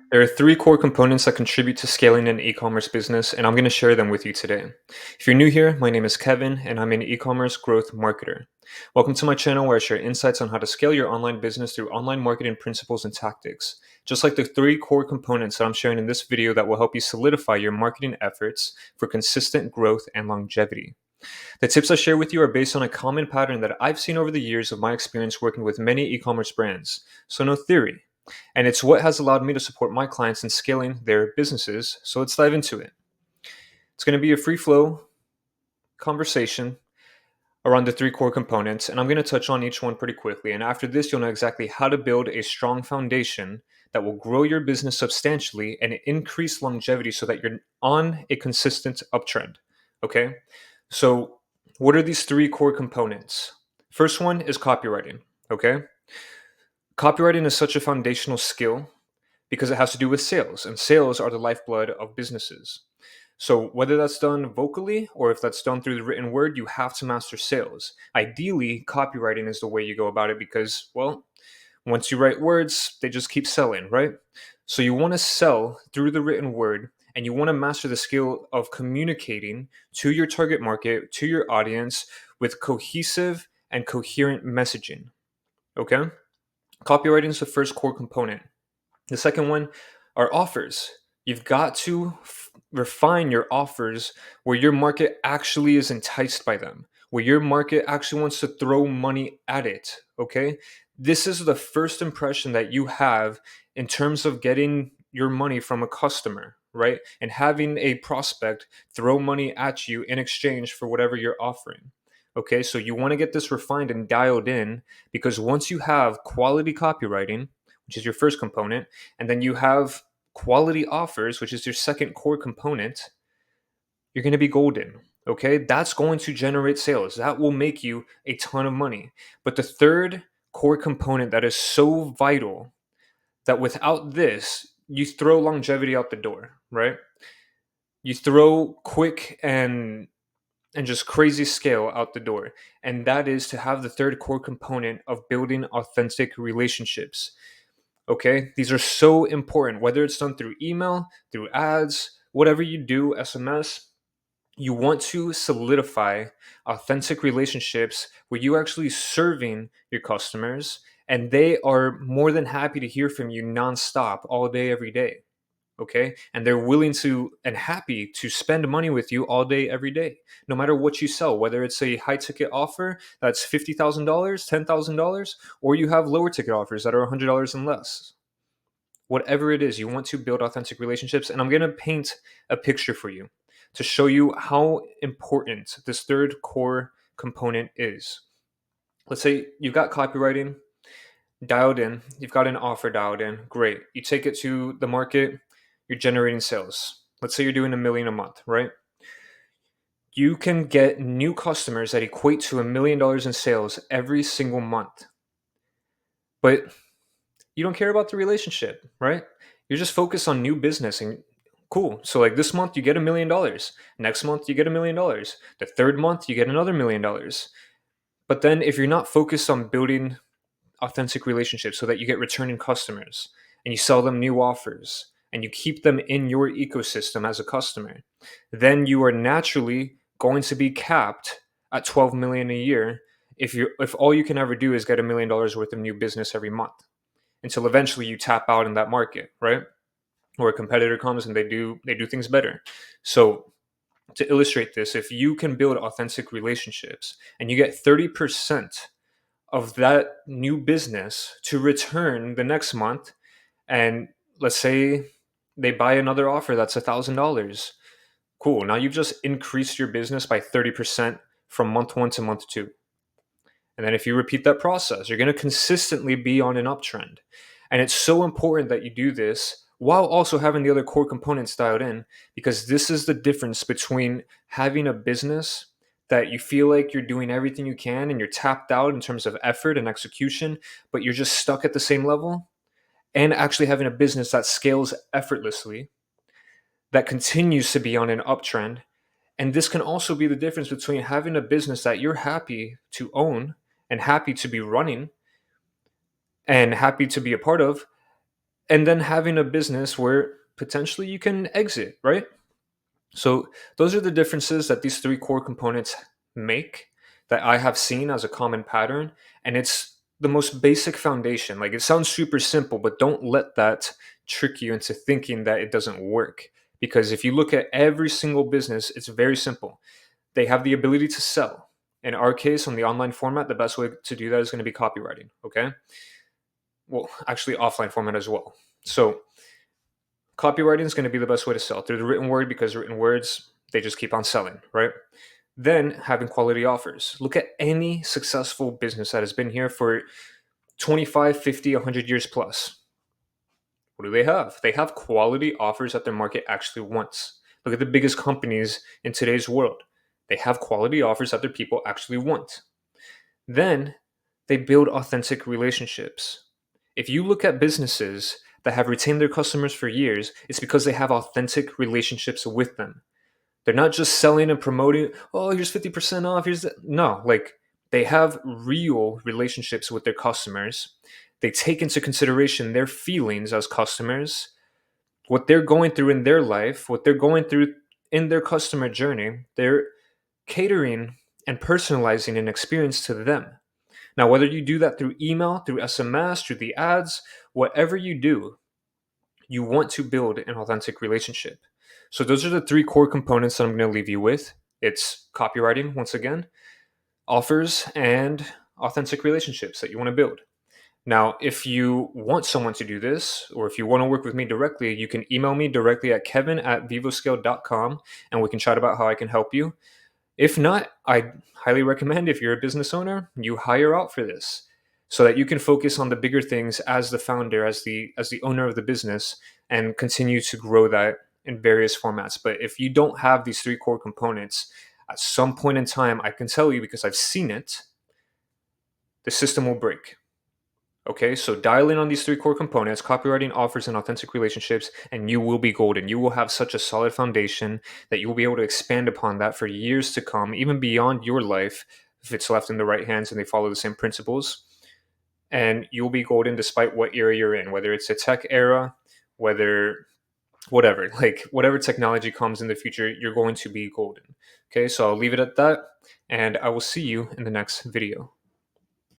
There are three core components that contribute to scaling an e-commerce business, and I'm going to share them with you today. If you're new here, my name is Kevin, and I'm an e-commerce growth marketer. Welcome to my channel where I share insights on how to scale your online business through online marketing principles and tactics, just like the three core components that I'm sharing in this video that will help you solidify your marketing efforts for consistent growth and longevity. The tips I share with you are based on a common pattern that I've seen over the years of my experience working with many e-commerce brands, so no theory. And it's what has allowed me to support my clients in scaling their businesses. So let's dive into it. It's going to be a free flow conversation around the three core components, and I'm going to touch on each one pretty quickly. And after this, you'll know exactly how to build a strong foundation that will grow your business substantially and increase longevity so that you're on a consistent uptrend. Okay? So, what are these three core components? First one is copywriting. Okay? Copywriting is such a foundational skill because it has to do with sales, and sales are the lifeblood of businesses. So, whether that's done vocally or if that's done through the written word, you have to master sales. Ideally, copywriting is the way you go about it because, well, once you write words, they just keep selling, right? So, you want to sell through the written word and you want to master the skill of communicating to your target market, to your audience with cohesive and coherent messaging. Okay? Copywriting is the first core component. The second one are offers. You've got to refine your offers where your market actually is enticed by them, where your market actually wants to throw money at it. Okay. This is the first impression that you have in terms of getting your money from a customer, right? And having a prospect throw money at you in exchange for whatever you're offering. Okay. So you want to get this refined and dialed in because once you have quality copywriting, which is your first component, and then you have quality offers, which is your second core component, you're going to be golden. Okay. That's going to generate sales. That will make you a ton of money. But the third core component that is so vital that without this, you throw longevity out the door, right? You throw quick and just crazy scale out the door. And that is to have the third core component of building authentic relationships. Okay, these are so important, whether it's done through email, through ads, whatever you do, SMS. You want to solidify authentic relationships where you're actually serving your customers and they are more than happy to hear from you nonstop all day, every day. Okay, and they're willing to and happy to spend money with you all day every day no matter what you sell, whether it's a high ticket offer that's $50,000, $10,000, or you have lower ticket offers that are $100 and less. Whatever it is, you want to build authentic relationships, and I'm going to paint a picture for you to show you how important this third core component is. Let's say you've got copywriting dialed in, you've got an offer dialed in, great. You take it to the market, you're generating sales. Let's say you're doing $1 million a month, right? You can get new customers that equate to $1 million in sales every single month. But you don't care about the relationship, right? You're just focused on new business and cool. So like this month you get $1 million. Next month you get $1 million. The third month you get another $1 million. But then if you're not focused on building authentic relationships so that you get returning customers and you sell them new offers and you keep them in your ecosystem as a customer, then you are naturally going to be capped at 12 million a year if all you can ever do is get $1 million worth of new business every month until eventually you tap out in that market, right? Or a competitor comes and they do things better. So to illustrate this, if you can build authentic relationships and you get 30% of that new business to return the next month, and let's say they buy another offer that's $1,000, cool. Now you've just increased your business by 30% from month one to month two. And then if you repeat that process, you're going to consistently be on an uptrend. And it's so important that you do this while also having the other core components dialed in, because this is the difference between having a business that you feel like you're doing everything you can and you're tapped out in terms of effort and execution, but you're just stuck at the same level, and actually having a business that scales effortlessly, that continues to be on an uptrend. And this can also be the difference between having a business that you're happy to own and happy to be running and happy to be a part of, and then having a business where potentially you can exit, right? So those are the differences that these three core components make, that I have seen as a common pattern. And it's the most basic foundation. Like, it sounds super simple, but don't let that trick you into thinking that it doesn't work. Because if you look at every single business, it's very simple. They have the ability to sell. In our case, on the online format, the best way to do that is going to be copywriting. Okay. Well, actually, offline format as well. So copywriting is going to be the best way to sell through the written word, because written words, they just keep on selling, right? Then having quality offers. Look at any successful business that has been here for 25, 50, 100 years plus. What do they have? They have quality offers that their market actually wants. Look at the biggest companies in today's world. They have quality offers that their people actually want. Then they build authentic relationships. If you look at businesses that have retained their customers for years, it's because they have authentic relationships with them. They're not just selling and promoting, oh, here's 50% off. Here's the... No, like, they have real relationships with their customers. They take into consideration their feelings as customers, what they're going through in their life, what they're going through in their customer journey. They're catering and personalizing an experience to them. Now, whether you do that through email, through SMS, through the ads, whatever you do, you want to build an authentic relationship. So those are the three core components that I'm going to leave you with. It's copywriting, once again, offers, and authentic relationships that you want to build. Now, if you want someone to do this, or if you want to work with me directly, you can email me directly at kevin@vivoscale.com, and we can chat about how I can help you. If not, I highly recommend, if you're a business owner, you hire out for this, so that you can focus on the bigger things as the founder, as the owner of the business, and continue to grow that in various formats. But if you don't have these three core components, at some point in time, I can tell you, because I've seen it, the system will break. Okay, so dial in on these three core components: copywriting, offers, and authentic relationships, and you will be golden. You will have such a solid foundation that you will be able to expand upon that for years to come, even beyond your life, if it's left in the right hands and they follow the same principles. And you'll be golden despite what era you're in, whether it's a tech era, whether whatever, like whatever technology comes in the future, you're going to be golden. Okay, so I'll leave it at that, and I will see you in the next video.